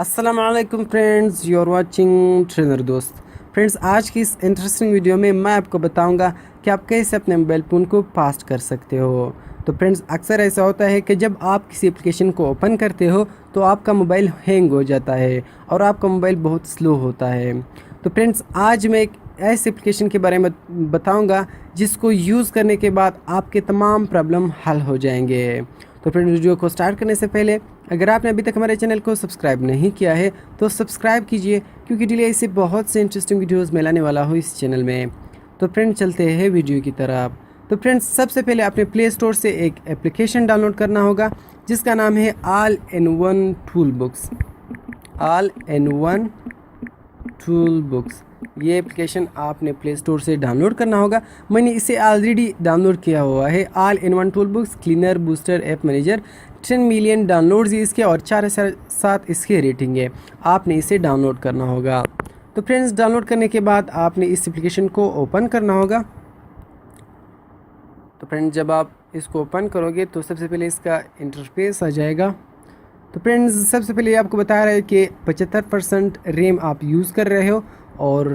अस्सलाम वालेकुम friends, you are watching trainer Dost. Friends, आज की इस इंटरेस्टिंग वीडियो में मैं आपको बताऊंगा कि आप कैसे अपने मोबाइल फ़ोन को फास्ट कर सकते हो। तो फ्रेंड्स, अक्सर ऐसा होता है कि जब आप किसी एप्लीकेशन को ओपन करते हो तो आपका मोबाइल हैंग हो जाता है और आपका मोबाइल बहुत स्लो होता है। तो फ्रेंड्स, आज मैं एक ऐसे एप्लीकेशन के बारे में बताऊंगा जिसको यूज़ करने के बाद आपके तमाम प्रॉब्लम हल हो जाएंगे। तो फ्रेंड्स, वीडियो को स्टार्ट करने से पहले अगर आपने अभी तक हमारे चैनल को सब्सक्राइब नहीं किया है तो सब्सक्राइब कीजिए, क्योंकि डेली ऐसे बहुत से इंटरेस्टिंग वीडियोस मैं लाने वाला हूँ इस चैनल में। तो फ्रेंड्स, चलते हैं वीडियो की तरफ। तो फ्रेंड्स, सबसे पहले आपने प्ले स्टोर से एक एप्लीकेशन डाउनलोड करना होगा जिसका नाम है all in one tool books. All in one tool books, ये एप्लीकेशन आपने प्ले स्टोर से डाउनलोड करना होगा। मैंने इसे ऑलरेडी डाउनलोड किया हुआ है। All in one tool books cleaner booster app manager, 10 million downloads इसके और 4.7 इसकी रेटिंग है। आपने इसे डाउनलोड करना होगा। तो फ्रेंड्स, डाउनलोड करने के बाद आपने इस एप्लीकेशन को ओपन करना होगा। तो फ्रेंड्स, जब आप इसको ओपन करोगे तो सबसे पहले इसका इंटरफेस आ जाएगा। तो फ्रेंड्स, सबसे पहले आपको बता रहा है कि 75% रैम आप यूज़ कर रहे हो और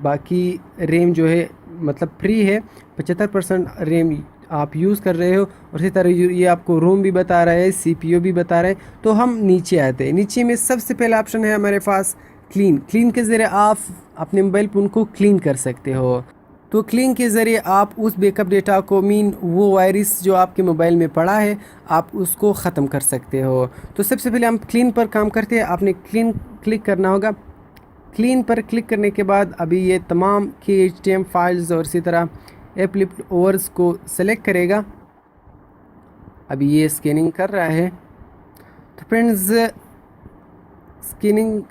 बाकी रैम जो है मतलब फ्री है। 75% रैम आप यूज़ कर रहे हो और इसी तरह ये आपको रोम भी बता रहा है, सीपीयू भी बता रहा है। तो हम नीचे आते हैं। नीचे में सबसे पहला ऑप्शन है हमारे पास क्लीन के ज़रिए आप अपने मोबाइल फ़ोन को क्लीन कर सकते हो। तो क्लीन के ज़रिए आप उस बैकअप डेटा को वो वायरस जो आपके मोबाइल में पड़ा है आप उसको ख़त्म कर सकते हो। तो सबसे पहले हम क्लीन पर काम करते हैं। आपने क्लीन क्लिक करना होगा। क्लीन पर क्लिक करने के बाद अभी ये तमाम की HTML फाइल्स और इसी तरह एप्लिप ओवर्स को सेलेक्ट करेगा। अभी ये स्कैनिंग कर रहा है। तो फ्रेंड्स, स्कैनिंग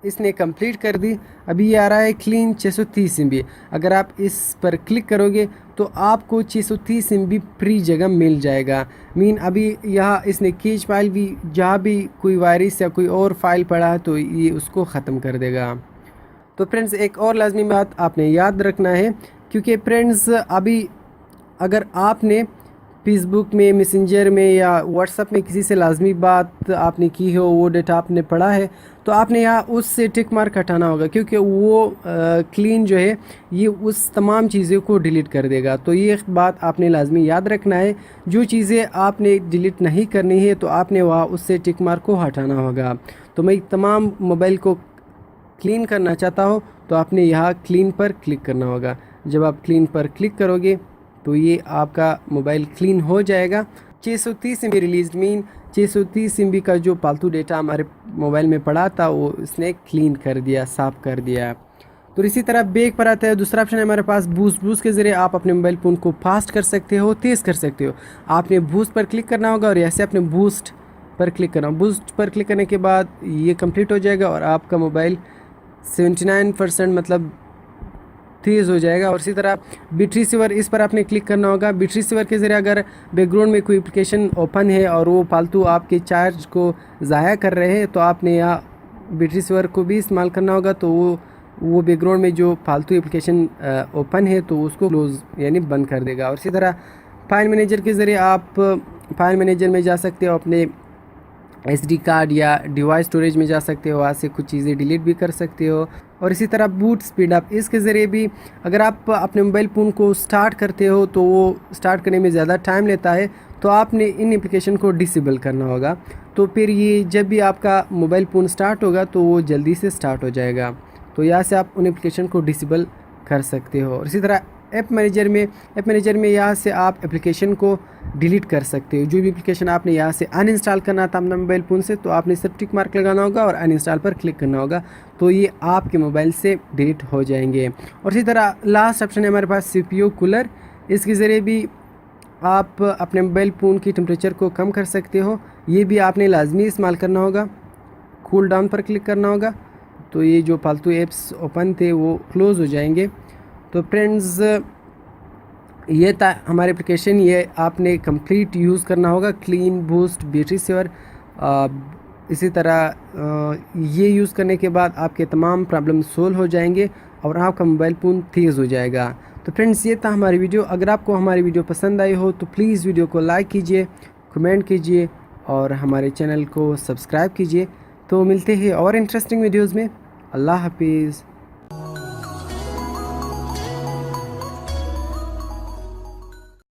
इसने कंप्लीट कर दी। अभी ये आ रहा है क्लीन 630 MB। अगर आप इस पर क्लिक करोगे तो आपको 630 MB फ्री जगह मिल जाएगा। अभी यहाँ इसने कैच फाइल भी, जहाँ भी कोई वायरस या कोई और फाइल पड़ा है तो ये उसको ख़त्म कर देगा। तो फ्रेंड्स, एक और लाजमी बात आपने याद रखना है, क्योंकि फ्रेंड्स अभी अगर आपने फेसबुक में, मैसेंजर में या व्हाट्सएप में किसी से लाजमी बात आपने की हो, वो डेटा आपने पढ़ा है, तो आपने यहाँ उससे टिक मार्क हटाना होगा, क्योंकि वो क्लीन जो है ये उस तमाम चीज़ों को डिलीट कर देगा। तो ये बात आपने लाजमी याद रखना है। जो चीज़ें आपने डिलीट नहीं करनी है तो आपने वहाँ उससे टिक मार्क को हटाना होगा। तो मैं तमाम मोबाइल को क्लीन करना चाहता हूँ तो आपने यहाँ क्लीन पर क्लिक करना होगा। जब आप क्लीन पर क्लिक करोगे तो ये आपका मोबाइल क्लीन हो जाएगा। 630 MB रिलीज 630 MB का जो फालतू डेटा हमारे मोबाइल में पड़ा था वो इसने क्लीन कर दिया, साफ़ कर दिया। तो इसी तरह बैक पर आता है। दूसरा ऑप्शन है हमारे पास बूस्ट के ज़रिए आप अपने मोबाइल फ़ोन को फास्ट कर सकते हो, तेज़ कर सकते हो। आपने बूस्ट पर क्लिक करना होगा और ऐसे अपने बूस्ट पर क्लिक करना। बूस्ट पर क्लिक करने के बाद ये कंप्लीट हो जाएगा और आपका मोबाइल 79% मतलब तेज़ हो जाएगा। और इसी तरह बिट रिसीवर, इस पर आपने क्लिक करना होगा। बिट रिसीवर के ज़रिए अगर बैकग्राउंड में कोई एप्लीकेशन ओपन है और वो फालतू आपके चार्ज को ज़ाया कर रहे हैं तो आपने यहाँ बिट रिसीवर को भी इस्तेमाल करना होगा। तो वो बैकग्राउंड में जो फालतू एप्लीकेशन ओपन है तो उसको क्लोज़ यानी बंद कर देगा। और इसी तरह फाइल मैनेजर के ज़रिए आप फाइल मैनेजर में जा सकते हो, अपने SD कार्ड या डिवाइस स्टोरेज में जा सकते हो, वहाँ से कुछ चीज़ें डिलीट भी कर सकते हो। और इसी तरह बूट स्पीड अप, इसके ज़रिए भी अगर आप अपने मोबाइल फ़ोन को स्टार्ट करते हो तो वो स्टार्ट करने में ज़्यादा टाइम लेता है, तो आपने इन एप्लीकेशन को डिसेबल करना होगा। तो फिर ये जब भी आपका मोबाइल फ़ोन स्टार्ट होगा तो वो जल्दी से स्टार्ट हो जाएगा। तो यहाँ से आप उन एप्लीकेशन को डिसेबल कर सकते हो। और इसी तरह ऐप मैनेजर में यहाँ से आप एप्लीकेशन को डिलीट कर सकते हो। जो भी एप्लीकेशन आपने यहाँ से अनइंस्टॉल करना था अपना मोबाइल फ़ोन से, तो आपने सिर्फ टिक मार्क लगाना होगा और अनइंस्टॉल पर क्लिक करना होगा, तो ये आपके मोबाइल से डिलीट हो जाएंगे। और इसी तरह लास्ट ऑप्शन है हमारे पास CPU कूलर। इसके ज़रिए भी आप अपने मोबाइल फ़ोन की टेम्परेचर को कम कर सकते हो। ये भी आपने लाजमी इस्तेमाल करना होगा। कूल डाउन पर क्लिक करना होगा तो ये जो फालतू ऐप्स ओपन थे वो क्लोज़ हो जाएंगे। तो फ्रेंड्स, ये था हमारे एप्लीकेशन, ये आपने कंप्लीट यूज़ करना होगा। क्लीन बूस्ट बिट रिसीवर, इसी तरह ये यूज़ करने के बाद आपके तमाम प्रॉब्लम सोल्व हो जाएंगे और आपका मोबाइल फ़ोन तेज़ हो जाएगा। तो फ्रेंड्स, ये था हमारी वीडियो। अगर आपको हमारी वीडियो पसंद आई हो तो प्लीज़ वीडियो को लाइक कीजिए, कमेंट कीजिए और हमारे चैनल को सब्सक्राइब कीजिए, तो मिलते हैं और इंटरेस्टिंग वीडियोज़ में। अल्लाह हाफिज़।